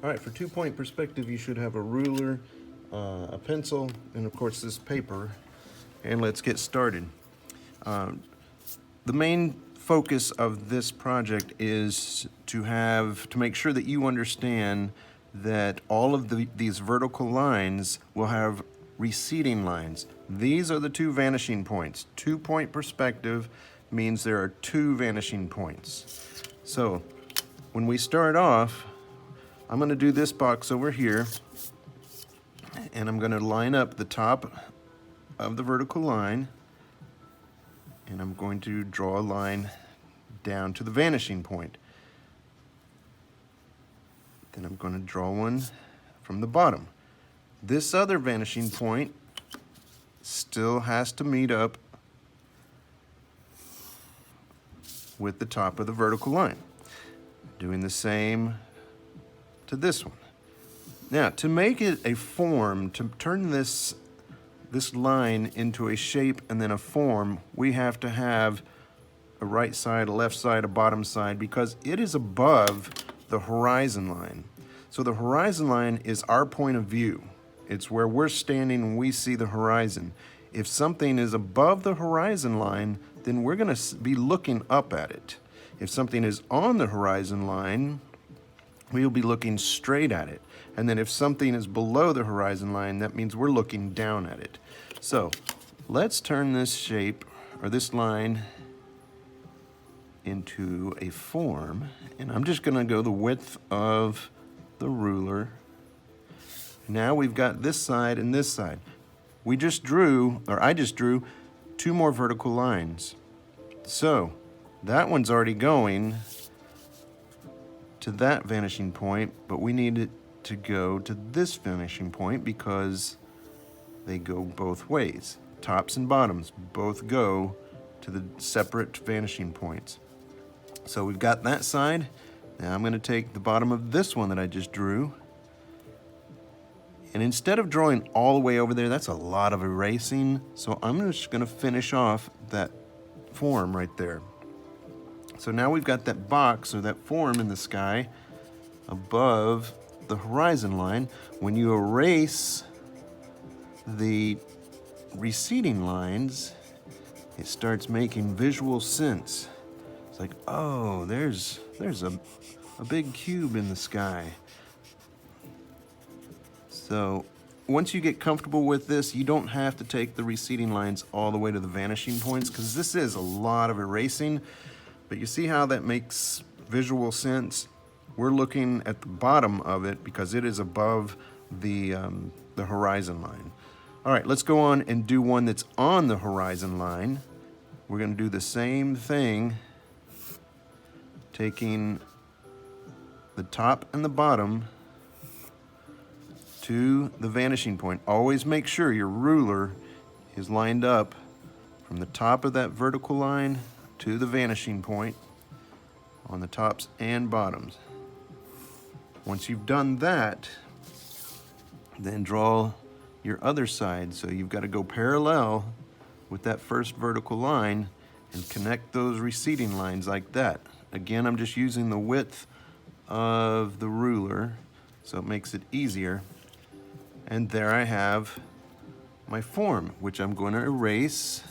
All right, for 2-point perspective, you should have a ruler, a pencil, and of course this paper. And let's get started. The main focus of this project is to make sure that you understand that all of these vertical lines will have receding lines. These are the two vanishing points. 2-point perspective means there are two vanishing points. So when we start off, I'm going to do this box over here, and I'm going to line up the top of the vertical line, and I'm going to draw a line down to the vanishing point. Then I'm going to draw one from the bottom. This other vanishing point still has to meet up with the top of the vertical line. Doing the same to this one. Now, to make it a form, to turn this line into a shape and then a form, we have to have a right side, a left side, a bottom side, because it is above the horizon line. So the horizon line is our point of view. It's where we're standing and we see the horizon. If something is above the horizon line, then we're going to be looking up at it. If something is on the horizon line, we'll be looking straight at it. And then if something is below the horizon line, that means we're looking down at it. So let's turn this shape, or this line, into a form. And I'm just going to go the width of the ruler. Now we've got this side and this side. I just drew two more vertical lines. So that one's already going to that vanishing point, but we need it to go to this vanishing point because they go both ways. Tops and bottoms both go to the separate vanishing points. So we've got that side. Now I'm going to take the bottom of this one that I just drew, and instead of drawing all the way over there, that's a lot of erasing, so I'm just going to finish off that form right there. So now we've got that box or that form in the sky above the horizon line. When you erase the receding lines, it starts making visual sense. It's like, oh, there's a big cube in the sky. So once you get comfortable with this, you don't have to take the receding lines all the way to the vanishing points, because this is a lot of erasing. But you see how that makes visual sense? We're looking at the bottom of it because it is above the horizon line. All right, let's go on and do one that's on the horizon line. We're going to do the same thing, taking the top and the bottom to the vanishing point. Always make sure your ruler is lined up from the top of that vertical line to the vanishing point on the tops and bottoms. Once you've done that, then draw your other side. So you've got to go parallel with that first vertical line and connect those receding lines like that. Again, I'm just using the width of the ruler, so it makes it easier. And there I have my form, which I'm going to erase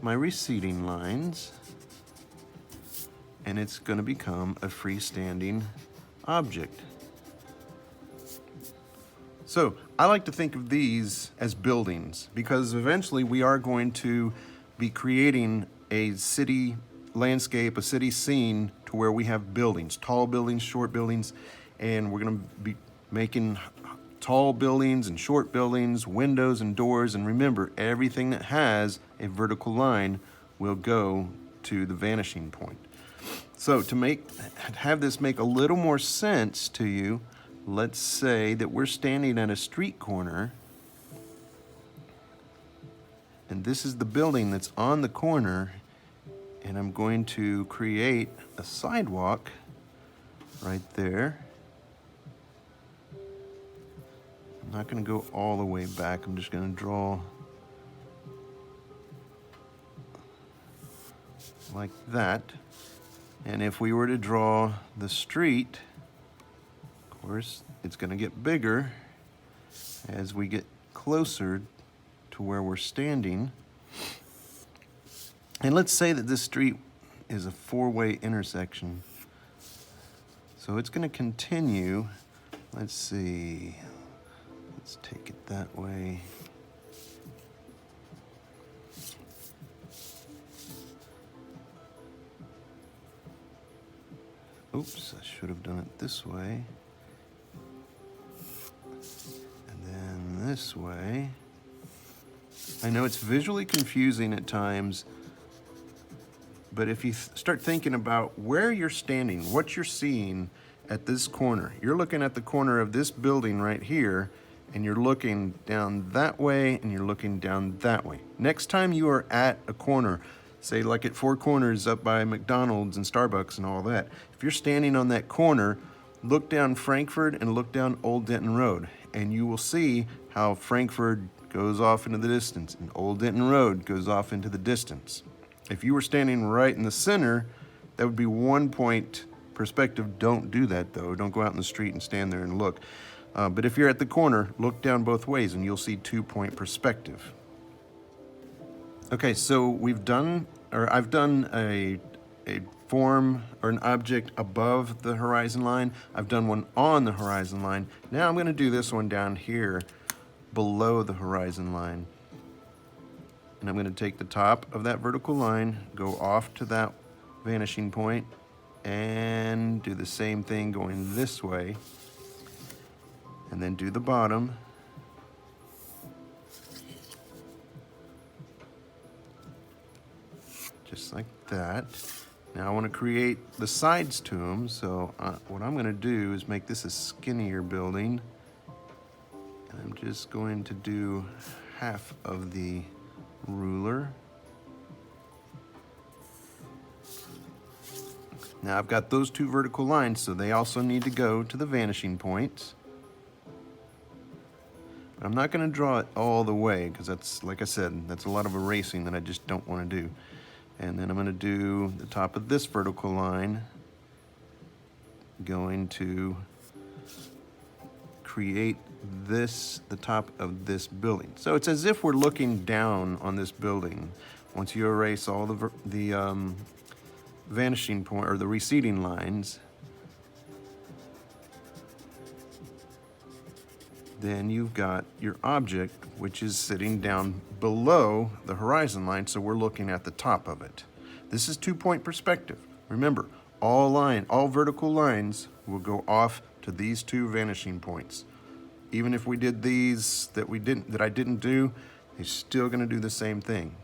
my receding lines, and it's going to become a freestanding object. So I like to think of these as buildings, because eventually we are going to be creating a city landscape, a city scene, to where we have buildings, tall buildings, short buildings, and we're going to be making tall buildings and short buildings, windows and doors. And remember, everything that has a vertical line will go to the vanishing point. So to have this make a little more sense to you, let's say that we're standing at a street corner, and this is the building that's on the corner, and I'm going to create a sidewalk right there. I'm not going to go all the way back. I'm just going to draw like that. And if we were to draw the street, course, it's going to get bigger as we get closer to where we're standing. And let's say that this street is a four-way intersection. So it's going to continue. Let's see. Let's take it that way. Oops, I should have done it this way. And then this way. I know it's visually confusing at times, but if you start thinking about where you're standing, what you're seeing at this corner, you're looking at the corner of this building right here, and you're looking down that way, and you're looking down that way. Next time you are at a corner, say like at Four Corners up by McDonald's and Starbucks and all that, if you're standing on that corner, look down Frankford and look down Old Denton Road, and you will see how Frankford goes off into the distance and Old Denton Road goes off into the distance. If you were standing right in the center, that would be 1 point perspective. Don't do that though. Don't go out in the street and stand there and look. But if you're at the corner, look down both ways and you'll see 2 point perspective. Okay, so I've done a form or an object above the horizon line. I've done one on the horizon line. Now I'm going to do this one down here below the horizon line. And I'm going to take the top of that vertical line, go off to that vanishing point, and do the same thing going this way. And then do the bottom. Just like that. Now I want to create the sides to them, so what I'm going to do is make this a skinnier building. And I'm just going to do half of the ruler. Now I've got those two vertical lines, so they also need to go to the vanishing points. But I'm not going to draw it all the way, because that's, like I said, that's a lot of erasing that I just don't want to do. And then I'm going to do the top of this vertical line, going to create this, the top of this building. So it's as if we're looking down on this building. Once you erase all the vanishing point or the receding lines, then you've got your object, which is sitting down below the horizon line, so we're looking at the top of it. This is 2 point perspective. Remember, all vertical lines will go off to these two vanishing points. Even if we did these that I didn't do, they're still going to do the same thing.